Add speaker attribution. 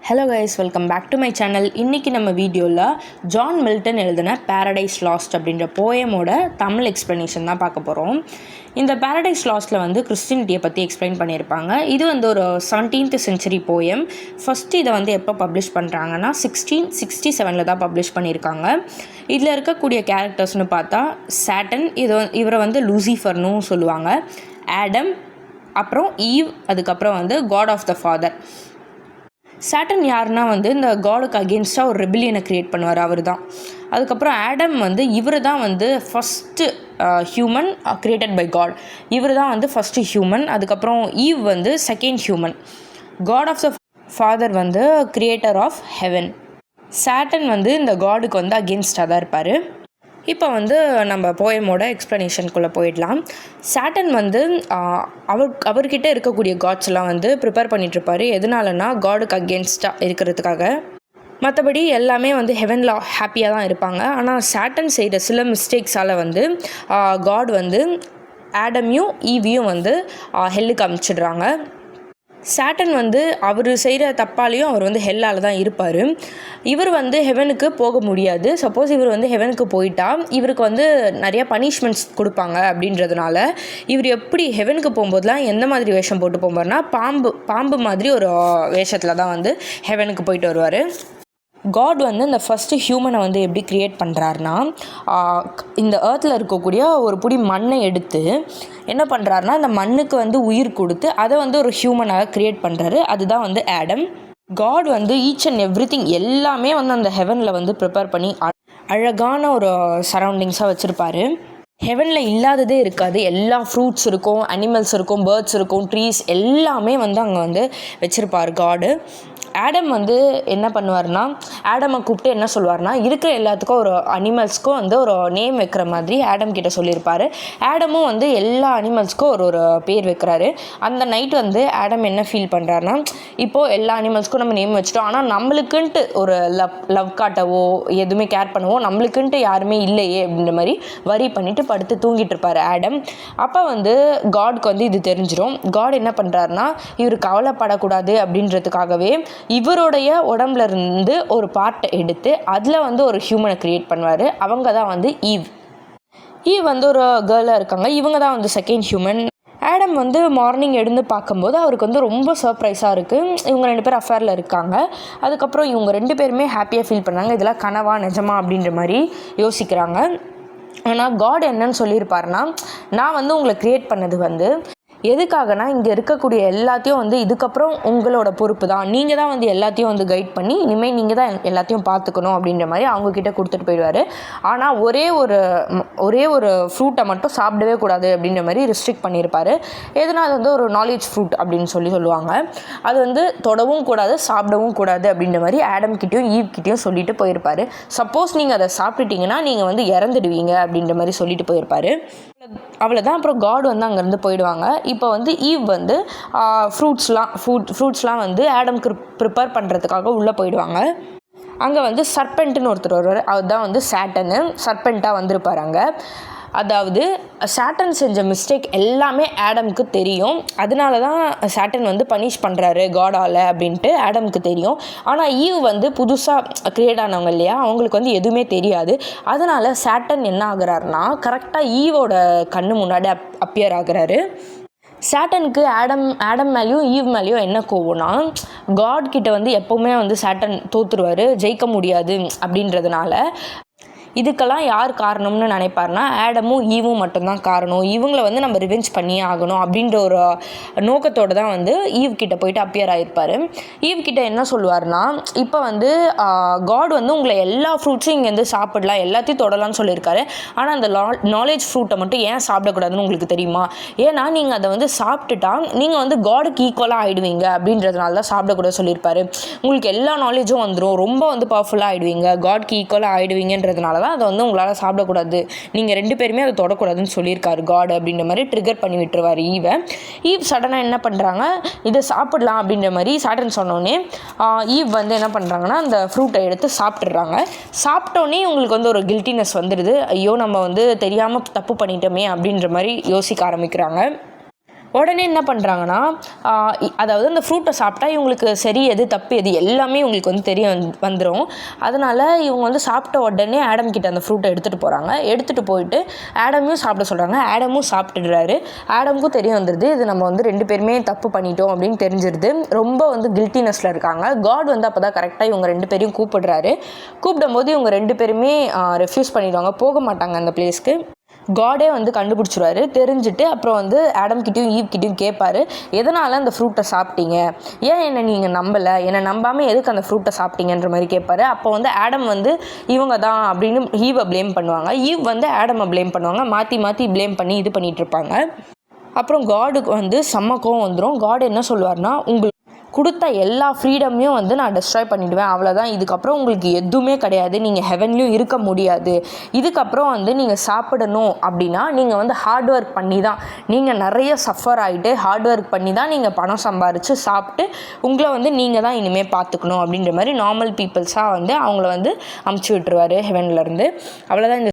Speaker 1: Hello guys, welcome back to my channel. இன்றைக்கி நம்ம வீடியோவில் ஜான் மில்டன் எழுதின பேரடைஸ் லாஸ்ட் அப்படின்ற போயமோட தமிழ் எக்ஸ்ப்ளனேஷன் தான் பார்க்க போகிறோம். இந்த பேரடைஸ் லாஸ்ட்டில் வந்து கிறிஸ்டினிட்டியை பற்றி எக்ஸ்பிளைன் பண்ணியிருப்பாங்க. இது வந்து ஒரு 17th century போயம். ஃபஸ்ட்டு இதை வந்து எப்போ பப்ளிஷ் பண்ணுறாங்கன்னா 1667 தான் பப்ளிஷ் பண்ணியிருக்காங்க. இதில் இருக்கக்கூடிய கேரக்டர்ஸ்னு பார்த்தா சாட்டன், இவரை வந்து லூசிஃபர்னு சொல்லுவாங்க, ஆடம், அப்புறம் ஈவ், அதுக்கப்புறம் வந்து God of the father. Satan யாருன்னா வந்து இந்த காடுக்கு அகெயின்ஸ்டாக ஒரு ரெபிலியனை க்ரியேட் பண்ணுவார், அவர் தான். அதுக்கப்புறம் ஆடம் வந்து இவர் தான் வந்து first human created by God, இவர் தான் வந்து ஃபஸ்ட்டு ஹியூமன். அதுக்கப்புறம் ஈவ் வந்து second human. God of the father வந்து கிரியேட்டர் ஆஃப் ஹெவன். சாட்டன் வந்து இந்த காடுக்கு வந்து அகெயின்ஸ்டாக தான் இருப்பார். இப்போ வந்து நம்ம போயமோட எக்ஸ்ப்ளனேஷனுக்குள்ளே போயிடலாம். சாட்டன் வந்து அவர்கிட்ட இருக்கக்கூடிய காட்ஸ்லாம் வந்து ப்ரிப்பேர் பண்ணிகிட்ருப்பார். எதனாலனா காடுக்கு அகெயின்ஸ்டாக இருக்கிறதுக்காக. மற்றபடி எல்லாமே வந்து ஹெவனில் ஹாப்பியாக தான் இருப்பாங்க. ஆனால் சாட்டன் செய்கிற சில மிஸ்டேக்ஸால் வந்து காட் வந்து ஆடமையும் ஈவியும் வந்து ஹெல்லுக்கு அனுப்பிச்சிடுறாங்க. சாட்டன் வந்து அவர் செய்கிற தப்பாலையும் அவர் வந்து ஹெல்லால் தான் இருப்பார். இவர் வந்து ஹெவனுக்கு போக முடியாது. சப்போஸ் இவர் வந்து ஹெவனுக்கு போயிட்டா இவருக்கு வந்து நிறையா பனிஷ்மெண்ட்ஸ் கொடுப்பாங்க. அப்படின்றதுனால இவர் எப்படி ஹெவனுக்கு போகும்போதெலாம் எந்த மாதிரி வேஷம் போட்டு போகும்போதுனா பாம்பு மாதிரி ஒரு வேஷத்தில் தான் வந்து ஹெவனுக்கு போயிட்டு வருவார். காட் வந்து இந்த ஃபஸ்ட்டு ஹியூமனை வந்து எப்படி க்ரியேட் பண்ணுறாருனா, இந்த ஏர்த்தில் இருக்கக்கூடிய ஒரு புடி மண்ணை எடுத்து என்ன பண்ணுறாருனா, இந்த மண்ணுக்கு வந்து உயிர் கொடுத்து அதை வந்து ஒரு ஹியூமனாக க்ரியேட் பண்ணுறாரு. அதுதான் வந்து ஆடம். காட் வந்து ஈச் அண்ட் எவ்ரிதிங் எல்லாமே வந்து அந்த ஹெவனில் வந்து ப்ரிப்பேர் பண்ணி அழகான ஒரு சரௌண்டிங்ஸாக வச்சுருப்பார். ஹெவனில் இல்லாததே இருக்காது. எல்லா ஃப்ரூட்ஸ் இருக்கும், அனிமல்ஸ் இருக்கும், பேர்ட்ஸ் இருக்கும், ட்ரீஸ் எல்லாமே வந்து அங்கே வந்து வச்சுருப்பார் காடு. ஆடம் வந்து என்ன பண்ணுவார்னா, ஆடமை கூப்பிட்டு என்ன சொல்லுவார்னா, இருக்கிற எல்லாத்துக்கும் ஒரு அனிமல்ஸ்க்கும் வந்து ஒரு நேம் வைக்கிற மாதிரி ஆடம் கிட்ட சொல்லியிருப்பார். ஆடமும் வந்து எல்லா அனிமல்ஸ்க்கும் ஒரு பேர் வைக்கிறாரு. அந்த நைட் வந்து ஆடம் என்ன ஃபீல் பண்ணுறாருனா, இப்போது எல்லா அனிமல்ஸ்க்கும் நம்ம நேம் வச்சுட்டோம், ஆனால் நம்மளுக்குன்ட்டு ஒரு லவ் காட்டவோ எதுவுமே கேர் பண்ணவோ நம்மளுக்குன்ட்டு யாருமே இல்லையே அப்படின்ற மாதிரி வரி பண்ணிவிட்டு படுத்து தூங்கிட்டு இருப்பார் ஆடம். அப்போ வந்து காட்க்கு வந்து இது தெரிஞ்சிடும். காட் என்ன பண்ணுறாருனா, இவர் கவலைப்படக்கூடாது அப்படின்றதுக்காகவே இவருடைய உடம்புல இருந்து ஒரு பார்ட்டை எடுத்து அதில் வந்து ஒரு ஹியூமனை க்ரியேட் பண்ணுவார். அவங்க தான் வந்து ஈவ் வந்து ஒரு கேர்ளாக இருக்காங்க. இவங்க தான் வந்து செகண்ட் ஹியூமன். ஆடம் வந்து மார்னிங் எழுந்து பார்க்கும்போது அவருக்கு வந்து ரொம்ப சர்ப்ரைஸாக இருக்குது. இவங்க 2 பேர் அஃபேரில் இருக்காங்க. அதுக்கப்புறம் இவங்க 2 பேருமே ஹாப்பியாக ஃபீல் பண்ணாங்க. இதெல்லாம் கனவா நிஜமா அப்படின்ற மாதிரி யோசிக்கிறாங்க. ஆனால் காட் என்னன்னு சொல்லியிருப்பாருன்னா, நான் வந்து உங்களை க்ரியேட் பண்ணது வந்து எதுக்காகனா, இங்கே இருக்கக்கூடிய எல்லாத்தையும் வந்து இதுக்கப்புறம் உங்களோட பொறுப்பு தான், நீங்கள் தான் வந்து எல்லாத்தையும் வந்து கைட் பண்ணி இனிமேல் நீங்கள் தான் எல்லாத்தையும் பார்த்துக்கணும் அப்படின்ற மாதிரி அவங்கக்கிட்ட கொடுத்துட்டு போயிடுவார். ஆனால் ஒரே ஒரு ஃப்ரூட்டை மட்டும் சாப்பிடவே கூடாது அப்படின்ற மாதிரி ரெஸ்ட்ரிக்ட் பண்ணியிருப்பார். எதுனா அது வந்து ஒரு நாலேஜ் ஃப்ரூட் அப்படின்னு சொல்லுவாங்க. அது வந்து தொடவும் கூடாது, சாப்பிடவும் கூடாது அப்படின்ற மாதிரி ஆடம்கிட்டையும் ஈவ்கிட்டையும் சொல்லிட்டு போயிருப்பார். சப்போஸ் நீங்கள் அதை சாப்பிட்டுட்டிங்கன்னா நீங்கள் வந்து இறந்துடுவீங்க அப்படின்ற மாதிரி சொல்லிட்டு போயிருப்பார். அவ்வளோதான். அப்புறம் காட் வந்து அங்கேருந்து போயிடுவாங்க. இப்போ வந்து ஈவ் வந்து ஃப்ரூட்ஸ்லாம் வந்து ஆடம்க்கு ப்ரிப்பேர் பண்ணுறதுக்காக உள்ளே போயிடுவாங்க. அங்கே வந்து சர்பெண்ட்டுன்னு ஒருத்தர் வருவார். அதுதான் வந்து சாட்டனு சர்பெண்ட்டாக வந்திருப்பார் அங்கே. அதாவது சாட்டன் செஞ்ச மிஸ்டேக் எல்லாமே ஆடம்க்கு தெரியும். அதனால தான் சாட்டன் வந்து பனிஷ் பண்ணுறாரு காடால் அப்படின்ட்டு ஆடம்க்கு தெரியும். ஆனால் ஈவ் வந்து புதுசாக க்ரியேட் ஆனவங்க இல்லையா, அவங்களுக்கு வந்து எதுவுமே தெரியாது. அதனால் சாட்டன் என்ன ஆகுறாருனா, கரெக்டாக ஈவோட கண்ணு முன்னாடி அப்பியர் ஆகுறாரு. சாட்டனுக்கு ஆடம் மேலேயும் ஈவ் மேலேயும் என்ன கோவம்னா, காட் கிட்ட வந்து எப்போவுமே வந்து சாட்டன் தோற்றுருவார், ஜெயிக்க முடியாது அப்படின்றதுனால. இதுக்கெல்லாம் யார் காரணம்னு நினைப்பார்னா, ஆடமும் ஈவும் மட்டும்தான் காரணம், இவங்கள வந்து நம்ம ரிவெஞ்ச் பண்ணியே ஆகணும் அப்படின்ற ஒரு நோக்கத்தோடு தான் வந்து ஈவ் கிட்ட போயிட்டு அப்பியர் ஆகிருப்பார். ஈவ் கிட்ட என்ன சொல்லுவார்னா, இப்போ வந்து காட் வந்து உங்களை எல்லா ஃப்ரூட்ஸும் இங்கேருந்து சாப்பிடலாம், எல்லாத்தையும் தொடலாம்னு சொல்லியிருக்காரு. ஆனால் அந்த நாலேஜ் ஃப்ரூட்டை மட்டும் ஏன் சாப்பிடக்கூடாதுன்னு உங்களுக்கு தெரியுமா? ஏன்னா நீங்கள் அதை வந்து சாப்பிட்டுட்டா நீங்கள் வந்து காடுக்கு ஈக்குவலாக ஆகிடுவீங்க அப்படின்றதுனால தான் சாப்பிடக்கூடாது சொல்லியிருப்பாரு. உங்களுக்கு எல்லா நாலேஜும் வந்துடும், ரொம்ப வந்து பவர்ஃபுல்லாக ஆகிடுவீங்க, காட்க்கு ஈக்குவலாக ஆகிடுவீங்கன்றதுனால தான் அதை வந்து உங்களால் சாப்பிடக்கூடாது, நீங்கள் 2 பேருமே அதை தொடக்கூடாதுன்னு சொல்லியிருக்காரு காட் அப்படின்ற மாதிரி ட்ரிகர் பண்ணி விட்டுருவார் ஈவ் சடனாக என்ன பண்ணுறாங்க, இதை சாப்பிடலாம் அப்படின்ற மாதிரி சாட்டன் சொன்னோடனே ஈவ் வந்து என்ன பண்ணுறாங்கன்னா, அந்த ஃப்ரூட்டை எடுத்து சாப்பிட்றாங்க. சாப்பிட்டோன்னே உங்களுக்கு வந்து ஒரு கில்ட்டினஸ் வந்துடுது. ஐயோ நம்ம வந்து தெரியாமல் தப்பு பண்ணிட்டோமே அப்படின்ற மாதிரி யோசிக்க ஆரம்பிக்கிறாங்க. உடனே என்ன பண்ணுறாங்கன்னா, அதாவது அந்த ஃப்ரூட்டை சாப்பிட்டா இவங்களுக்கு சரி எது தப்பு எது எல்லாமே இவங்களுக்கு வந்து தெரிய வந்துடும். அதனால் இவங்க வந்து சாப்பிட்ட உடனே ஆடம் கிட்ட அந்த ஃப்ரூட்டை எடுத்துகிட்டு போகிறாங்க. எடுத்துகிட்டு போயிட்டு ஆடமையும் சாப்பிட சொல்கிறாங்க. ஆடமும் சாப்பிட்டுடுறாரு. ஆடமுக்கும் தெரிய வந்துடுது, இது நம்ம வந்து 2 பேருமே தப்பு பண்ணிட்டோம் அப்படின்னு தெரிஞ்சிருது. ரொம்ப வந்து கில்ட்டினஸில் இருக்காங்க. காட் வந்து அப்போ தான் கரெக்டாக இவங்க 2 பேரையும் கூப்பிடுறாரு. கூப்பிடும்போது இவங்க 2 பேருமே ரெஃப்யூஸ் பண்ணிடுவாங்க, போக மாட்டாங்க அந்த பிளேஸ்க்கு. காடே வந்து கண்டுபிடிச்சிருவாரு. தெரிஞ்சுட்டு அப்புறம் வந்து ஆடம் கிட்டேயும் ஈவ் கிட்டேயும் கேட்பாரு, எதனால் அந்த ஃப்ரூட்டை சாப்பிட்டீங்க, ஏன் என்னை நீங்கள் நம்பலை, என்னை நம்பாமல் எதுக்கு அந்த ஃப்ரூட்டை சாப்பிட்டீங்கன்ற மாதிரி கேட்பாரு. அப்போ வந்து ஆடம் வந்து இவங்க தான் அப்படின்னு ஈவை ப்ளேம் பண்ணுவாங்க. ஈவ் வந்து ஆடமை ப்ளேம் பண்ணுவாங்க. மாற்றி மாற்றி ப்ளேம் பண்ணி இது பண்ணிகிட்ருப்பாங்க. அப்புறம் காடுக்கு வந்து செம்ம கோவம் வந்துடும். காட் என்ன சொல்லுவார்னா, உங்களுக்கு கொடுத்த எல்லா ஃப்ரீடமையும் வந்து நான் டெஸ்ட்ராய் பண்ணிவிடுவேன், அவ்வளோதான், இதுக்கப்புறம் உங்களுக்கு எதுவுமே கிடையாது, நீங்கள் ஹெவன்லேயும் இருக்க முடியாது, இதுக்கப்புறம் வந்து நீங்கள் சாப்பிடணும் அப்படின்னா நீங்கள் வந்து ஹார்ட் ஒர்க் பண்ணி தான், நீங்கள் நிறைய சஃபர் ஆகிட்டு ஹார்ட் ஒர்க் பண்ணி தான் நீங்கள் பணம் சம்பாரித்து சாப்பிட்டு உங்களை வந்து நீங்கள் தான் இனிமேல் பார்த்துக்கணும் அப்படின்ற மாதிரி நார்மல் பீப்புள்ஸாக வந்து அவங்கள வந்து அமுச்சு விட்டுருவார் ஹெவன்லேருந்து. அவ்வளோதான். இந்த